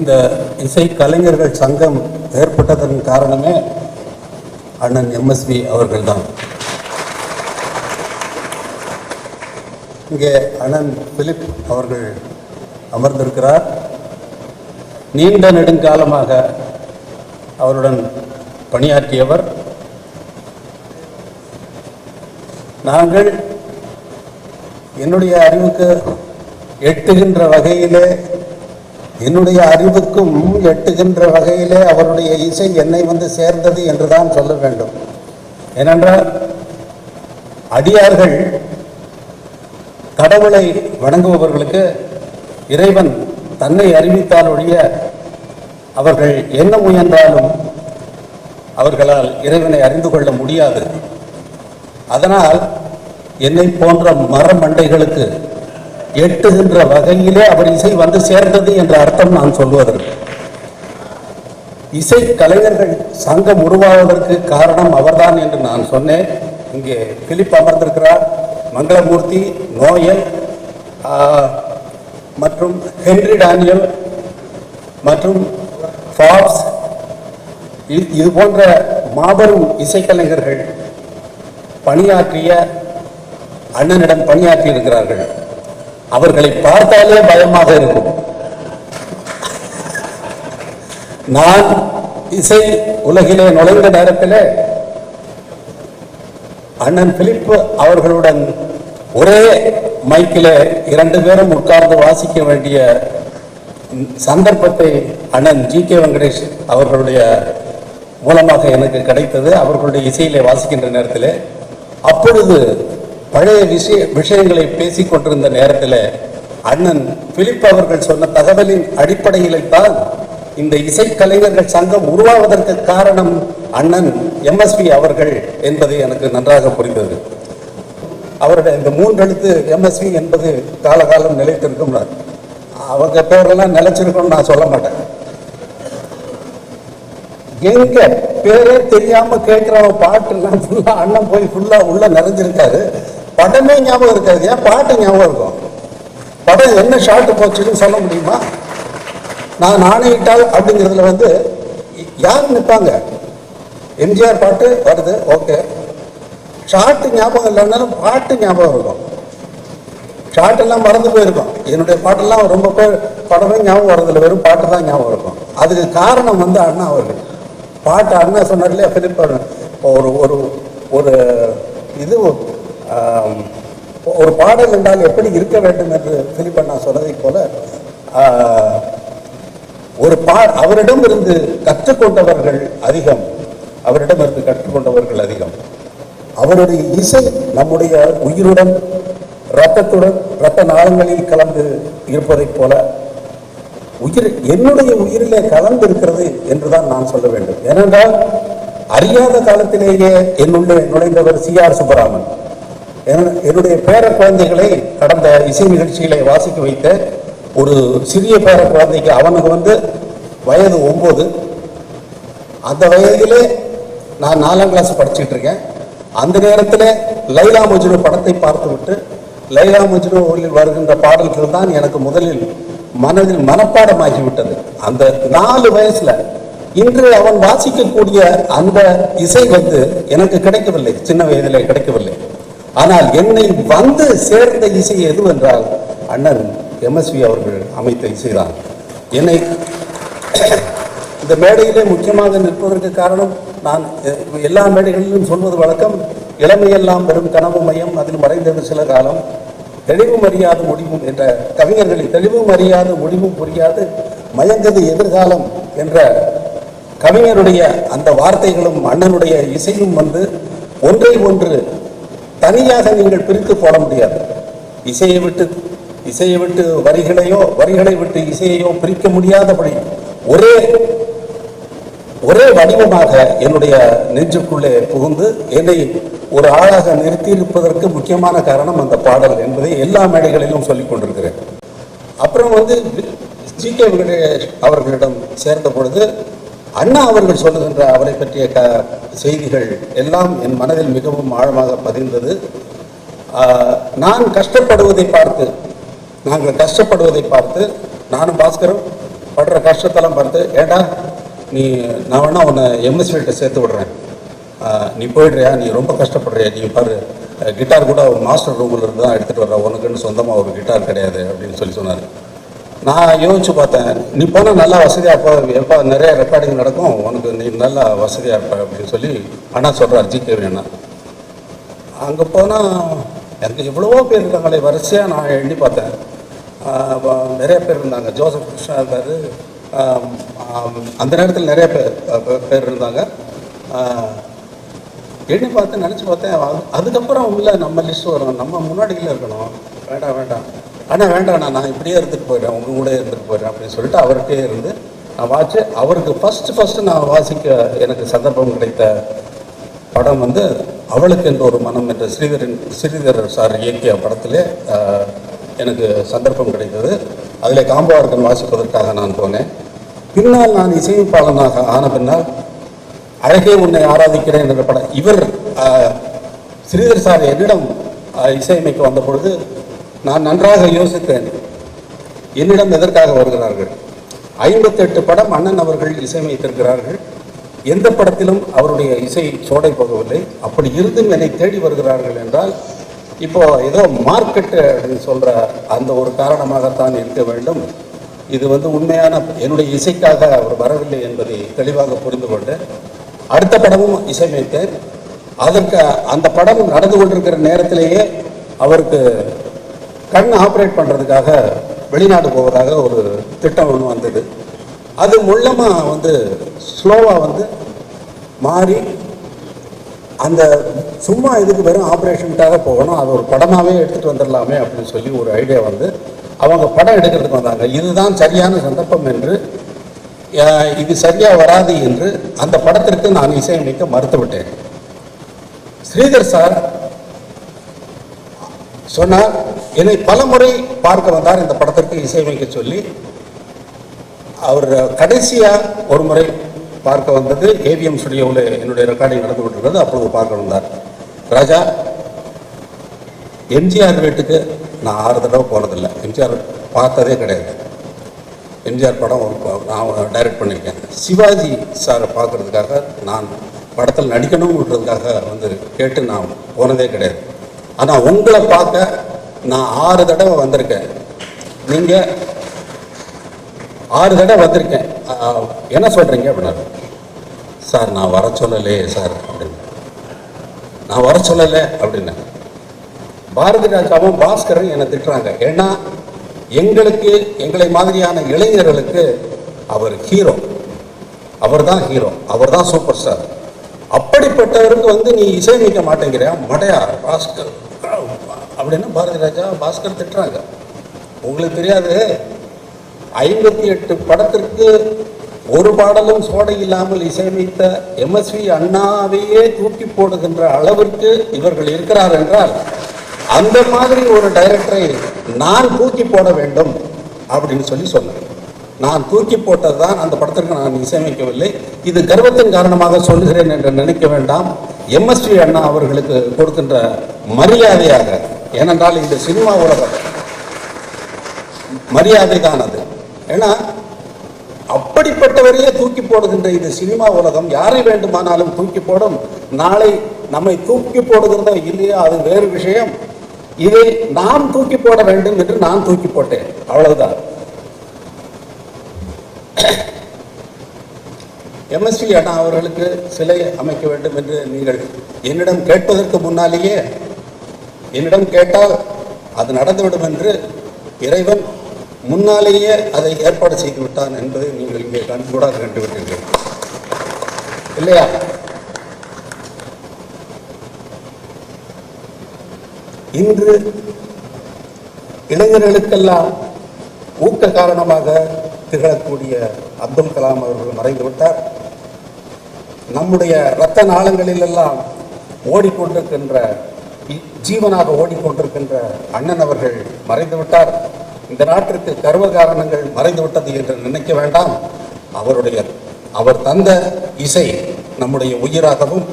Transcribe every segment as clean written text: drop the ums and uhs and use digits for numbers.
இந்த இசை கலைஞர்கள் சங்கம் ஏற்பட்டதன் காரணமே அண்ணன் எம்எஸ்வி அவர்கள்தான். இங்கே அண்ணன் பிலிப் அவர்கள் அமர்ந்திருக்கிறார். நீண்ட நெடுங்காலமாக அவருடன் பணியாற்றியவர். நாங்கள் என்னுடைய அறிவுக்கு எட்டுகின்ற வகையிலே, என்னுடைய அறிவுக்கும் எட்டுகின்ற வகையிலே அவருடைய இசை என்னை வந்து சேர்ந்தது என்றுதான் சொல்ல வேண்டும். ஏனென்றால் அடியார்கள் கடவுளை வணங்குபவர்களுக்கு இறைவன் தன்னை அறிவித்தால் ஒழிய அவர்கள் என்ன முயன்றாலும் அவர்களால் இறைவனை அறிந்து கொள்ள முடியாது. அதனால் என்னை போன்ற மரமண்டைகளுக்கு எட்டுகின்ற வகையிலே அவர் இசை வந்து சேர்ந்தது என்ற அர்த்தம் நான் சொல்வதற்கு. இசை கலைஞர்கள் சங்கம் உருவாவதற்கு காரணம் அவர்தான் என்று நான் சொன்னேன். இங்கே பிலிப் அமர்ந்திருக்கிறார், மங்களமூர்த்தி, நோயல் மற்றும் ஹென்றி டேனியல் மற்றும் ஃபாப்ஸ், இது போன்ற மாபெரும் இசைக்கலைஞர்கள் பணியாற்றிய அண்ணனிடம் பணியாற்றி இருக்கிறார்கள். அவர்களை பார்த்தாலே பயமாக இருக்கும். நான் இசை உலகிலே நுழைந்த நேரத்தில் அண்ணன் பிலிப் அவர்களுடன் ஒரே மைக்கிலே 2 பேரும் உட்கார்ந்து வாசிக்க வேண்டிய சந்தர்ப்பத்தை அண்ணன் ஜி.கே. வெங்கடேஷ் அவர்களுடைய மூலமாக எனக்கு கிடைத்தது. அவர்களுடைய இசையிலே வாசிக்கின்ற நேரத்தில், அப்பொழுது பழைய விஷயங்களை பேசிக் கொண்டிருந்த நேரத்தில் அண்ணன் பிலிப் அவர்கள் சொன்ன தகவலின் அடிப்படையில் தான் இந்த இசை கலைஞர்கள் சங்கம் உருவாவதற்கு காரணம் அண்ணன் எம்எஸ்வி அவர்கள் என்பது எனக்கு நன்றாக புரிந்தது. அவருடைய இந்த 3 எழுத்து எம்எஸ்வி என்பது காலகாலம் நிலைத்திருக்கும். அவங்க பேரெல்லாம் நிலைச்சிருக்கும்னு நான் சொல்ல மாட்டேன். எங்க பேரே தெரியாம கேட்கிற பாட்டுலாம் ஃபுல்லா அண்ணன் போய் ஃபுல்லா உள்ள நிறைஞ்சிருக்காரு. படமே ஞாபகம் இருக்காது, ஏன் பாட்டு ஞாபகம் இருக்கும். படம் என்ன ஷார்ட் போச்சுன்னு சொல்ல முடியுமா? நான் ஆணையிட்டால் அப்படிங்கிறதுல வந்து யார் நிற்பாங்க? எம்ஜிஆர் பாட்டு வருது, ஓகே. ஷார்ட் ஞாபகம் இல்லைன்னாலும் பாட்டு ஞாபகம் இருக்கும். ஷார்ட்டெல்லாம் மறந்து போயிருக்கும். என்னுடைய பாட்டெல்லாம் ரொம்ப பேர் படமே ஞாபகம் வரதில்லை, வெறும் பாட்டு தான் ஞாபகம் இருக்கும். அதுக்கு காரணம் வந்து அண்ணா அவர்கள். பாட்டு அண்ணா சொன்னார் இல்லையா, பிலிப் ஒரு ஒரு ஒரு இது ஒரு பாடல் என்றால் எப்படி இருக்க வேண்டும் என்று பிலிப் அண்ணா சொன்னதை போல ஒரு அவரிடம் இருந்து கற்றுக்கொண்டவர்கள் அதிகம். அவரிடமிருந்து கற்றுக்கொண்டவர்கள் அதிகம். அவருடைய இசை நம்முடைய உயிருடன், இரத்தத்துடன், இரத்த நாளங்களில் கலந்து இருப்பதைப் போல என்னுடைய உயிரிலே கலந்து இருக்கிறது என்றுதான் நான் சொல்ல வேண்டும். ஏனென்றால் அறியாத காலத்திலேயே என்னுள்ளே நுழைந்தவர் சி.ஆர். சுப்பராமன். என்னுடைய பேர குழந்தைகளை கடந்த இசை நிகழ்ச்சிகளை வாசிக்க வைத்த ஒரு சிறிய பேர குழந்தைக்கு, அவனுக்கு வந்து வயது 9. அந்த வயதிலே நான் 4ஆம் கிளாஸ் படிச்சுட்டு இருக்கேன். அந்த நேரத்தில் லைலா மஜ்னு படத்தை பார்த்துவிட்டு லைலா மஜ்னுவில் வருகின்ற பாடல்கள் தான் எனக்கு முதலில் மனதில் மனப்பாடமாகிவிட்டது. அந்த 4 வயசுல இன்று அவன் வாசிக்கக்கூடிய அந்த இசை வந்து எனக்கு கிடைக்கவில்லை, சின்ன வயதிலே கிடைக்கவில்லை. ஆனால் என்னை வந்து சேர்ந்த இசை எதுவென்றால் அண்ணன் எம்எஸ்வி அவர்கள் அமைத்த இசைதான். என்னை இந்த மேடையிலே முக்கியமாக நிற்பதற்கு காரணம், நான் எல்லா மேடைகளிலும் சொல்வது வழக்கம், இளமையெல்லாம் வெறும் கனவு மையம், அதில் மறைந்தது சில காலம், தெளிவும் அறியாத முடிவும் என்ற கவிஞர்களில் தெளிவும் அறியாத முடிவும் புரியாது மயங்கது எதிர்காலம் என்ற கவிஞருடைய அந்த வார்த்தைகளும் அண்ணனுடைய இசையும் வந்து ஒன்றை ஒன்று தனியாக நீங்கள் பிரித்து போட முடியாது. இசையை விட்டு வரிகளையோ, வரிகளை விட்டு இசையையோ பிரிக்க முடியாதபடி ஒரே வடிவமாக என்னுடைய நெஞ்சுக்குள்ளே புகுந்து என்னை ஒரு ஆளாக நிறுத்தியிருப்பதற்கு முக்கியமான காரணம் அந்த பாடல் என்பதை எல்லா மேடைகளிலும் சொல்லிக் கொண்டிருக்கிறேன். அப்புறம் வந்து ஜி.கே. வெங்கடேஷ் அவர்களிடம் சேர்ந்த பொழுது அண்ணா அவர்கள் சொல்லுகின்ற அவரை பற்றிய செய்திகள் எல்லாம் என் மனதில் மிகவும் ஆழமாக பதிந்தது. நாங்கள் கஷ்டப்படுவதை பார்த்து நானும் பாஸ்கரும் படுற கஷ்டத்தெல்லாம் பார்த்து, ஏண்டா நீ நான் வேணா உன்னை எம்எஸ்விகிட்ட சேர்த்து விடுறேன், நீ போயிடுறியா, நீ ரொம்ப கஷ்டப்படுறியா, நீ பாரு கிட்டார் கூட ஒரு மாஸ்டர் ரூமில் இருந்து தான் எடுத்துகிட்டு வர்ற, உனக்குன்னு சொந்தமாக ஒரு கிட்டார் கிடையாது அப்படின்னு சொல்லி சொன்னார். நான் யோசிச்சு பார்த்தேன், நீ போனால் நல்லா வசதியாக இருப்ப, எப்போ நிறைய ரெக்கார்டிங் நடக்கும், உனக்கு நீ நல்லா வசதியாக இருப்ப அப்படின்னு சொல்லி அண்ணா சொல்கிறார், ஜிகேவி அண்ணா. அங்கே போனால் எனக்கு எவ்வளவோ பேர் இருக்காங்களே, வரிசையாக நான் எண்ணி பார்த்தேன். நிறைய பேர் இருந்தாங்க. ஜோசப் கிருஷ்ணா இருந்தார். அந்த நேரத்தில் நிறைய பேர் இருந்தாங்க. எண்ணி பார்த்து நினச்சி பார்த்தேன். அதுக்கப்புறம் உள்ள நம்ம லிஸ்ட் வரும், நம்ம முன்னாடியில் இருக்கணும். வேண்டாம் வேண்டாம் ஆனால் வேண்டாண்ணா, நான் இப்படியே இருந்துட்டு போயிடுறேன், உங்கள் கூட இருந்துட்டு போயிடுறேன் அப்படின்னு சொல்லிட்டு அவர்கிட்டே இருந்து நான் வாட்சி. அவருக்கு ஃபஸ்ட்டு நான் வாசிக்க எனக்கு சந்தர்ப்பம் கிடைத்த படம் வந்து அவளுக்கு என்ற ஒரு மனம் என்ற ஸ்ரீதர் சார் இயக்கிய படத்திலே எனக்கு சந்தர்ப்பம் கிடைத்தது. அதில் காம்பவார்கன் வாசிப்பதற்காக நான் போனேன். பின்னால் நான் இசையமைப்பாளனாக ஆன பின்னால் அழகே உன்னை ஆராதிக்கிறேன் என்ற படம், இவர் ஸ்ரீதர் சார் என்னிடம் இசையமைக்க வந்த பொழுது நான் நன்றாக யோசித்தேன், என்னிடம் எதற்காக வருகிறார்கள். 58 படம் அண்ணன் அவர்கள் இசையமைத்திருக்கிறார்கள். எந்த படத்திலும் அவருடைய இசை சோடை போகவில்லை. அப்படி இருந்தும் என்னை தேடி வருகிறார்கள் என்றால் இப்போ ஏதோ மார்க்கெட்டு அப்படின்னு சொல்கிற அந்த ஒரு காரணமாகத்தான் இருக்க வேண்டும். இது வந்து உண்மையான என்னுடைய இசைக்காக அவர் வரவில்லை என்பதை தெளிவாக புரிந்து கொண்டு அடுத்த படமும் இசையமைத்தேன். அதற்கு அந்த படம் நடந்து கொண்டிருக்கிற நேரத்திலேயே அவருக்கு கண் ஆப்ரேட் பண்ணுறதுக்காக வெளிநாடு போவதாக ஒரு திட்டம் ஒன்று வந்தது. அது முள்ளமாக வந்து ஸ்லோவாக வந்து மாறி அந்த சும்மா இதுக்கு வெறும் ஆப்ரேஷனுக்காக போகணும், அது ஒரு படமாகவே எடுத்துகிட்டு வந்துடலாமே அப்படின்னு சொல்லி ஒரு ஐடியா வந்து அவங்க படம் எடுக்கிறதுக்கு வந்தாங்க. இதுதான் சரியான சந்தர்ப்பம் என்று, இது சரியாக வராது என்று அந்த படத்திற்கு நான் இசையமைக்க மறுத்துவிட்டேன். ஸ்ரீதர் சார் சொன்னார், என்னை பல முறை பார்க்க வந்தார் இந்த படத்திற்கு இசையமைக்க சொல்லி. அவர் கடைசியாக ஒரு முறை பார்க்க வந்தது ஏவிஎம் ஸ்டுடியோவில் என்னுடைய ரெக்கார்டிங் நடந்து கொண்டிருக்கிறது. அப்பொழுது பார்க்க வந்தார். ராஜா, எம்ஜிஆர் வீட்டுக்கு நான் 6 தடவை போனதில்லை, எம்ஜிஆர் பார்த்ததே கிடையாது. எம்ஜிஆர் படம் நான் டைரக்ட் பண்ணியிருக்கேன். சிவாஜி சாரை பார்க்குறதுக்காக நான் படத்தில் நடிக்கணுன்றதுக்காக வந்து கேட்டு நான் போனதே கிடையாது. ஆனால் உங்களை பார்க்க நான் 6 தடவை வந்திருக்கேன். நீங்கள் 6 தடவை வந்திருக்கேன், என்ன சொல்கிறீங்க அப்படின்னா, சார் நான் வர சொல்லலையே சார் அப்படின்னு. நான் வர சொல்லலை அப்படின்னு பாரதி ராஜாவும் பாஸ்கரும் என்னை திட்டுறாங்க. ஏன்னா எங்களை மாதிரியான இளைஞர்களுக்கு அவர் ஹீரோ, அவர் தான் ஹீரோ, அவர் தான் சூப்பர் ஸ்டார். அப்படிப்பட்டவருக்கு வந்து நீ இசையமைக்க மாட்டேங்கிறியா மடையா பாஸ்கர் அப்படின்னு பாரதி ராஜா பாஸ்கர் திட்டுறாங்க. உங்களுக்கு தெரியாது, 58 படத்திற்கு ஒரு பாடலும் சோடை இல்லாமல் இசையமைத்த எம்எஸ்வி அண்ணாவையே தூக்கி போடுகின்ற அளவிற்கு இவர்கள் இருக்கிறார் என்றால், அந்த மாதிரி ஒரு டைரக்டரை நான் தூக்கி போட வேண்டும் அப்படின்னு சொல்லி சொன்னேன். நான் தூக்கி போட்டது தான் அந்த படத்திற்கு நான் இசையமைக்கவில்லை. இது கர்வத்தின் காரணமாக சொல்லுகிறேன் என்று நினைக்க வேண்டாம். எம்எஸ்வி அண்ணா அவர்களுக்கு கொடுக்கின்ற மரியாதையாக, ஏனென்றால் இந்த சினிமா உலகம் மரியாதை தான் அது. ஏன்னா அப்படிப்பட்டவரையே தூக்கி போடுகின்ற இந்த சினிமா உலகம் யாரை வேண்டுமானாலும் தூக்கி போடும். நாளை நம்மை தூக்கி போடுகிறதோ இல்லையோ அது வேறு விஷயம். இதை நாம் தூக்கி போட வேண்டும் என்று நான் தூக்கி போட்டேன், அவ்வளவுதான். எம்எஸ்வி அண்ணா அவர்களுக்கு சிலை அமைக்க வேண்டும் என்று நீங்கள் என்னிடம் கேட்பதற்கு முன்னாலேயே, என்னிடம் கேட்டால் அது நடந்துவிடும் என்று இறைவன் முன்னாலேயே அதை ஏற்பாடு செய்து விட்டான் என்பதை நீங்கள் இங்கே கண்கூடாக கண்டுவிட்டீர்கள் இல்லையா? இன்று இளைஞர்களுக்கெல்லாம் ஊக்க காரணமாக திகழக்கூடிய அப்துல் கலாம் அவர்கள் மறைந்து விட்டார். நம்முடைய இரத்த நாளங்களில் எல்லாம் ஓடிக்கொண்டிருக்கின்ற, ஜீவனாக ஓடிக்கொண்டிருக்கின்ற அண்ணன் அவர்கள் மறைந்து விட்டார். இந்த நாட்டிற்கு கர்வ காரணங்கள் மறைந்து விட்டது என்று நினைக்க வேண்டாம். அவர் தந்த இசை நம்முடைய உயிராகவும்,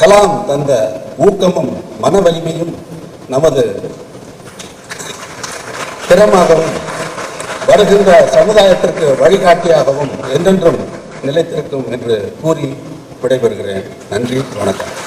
கலாம் தந்த ஊக்கமும் மன வலிமையும் நமது திறமாகவும் வருகின்ற சமுதாயத்திற்கு வழிகாட்டியாகவும் என்றென்றும் நிலைத்திருக்கும் என்று கூறி விடைபெறுகிறேன். நன்றி, வணக்கம்.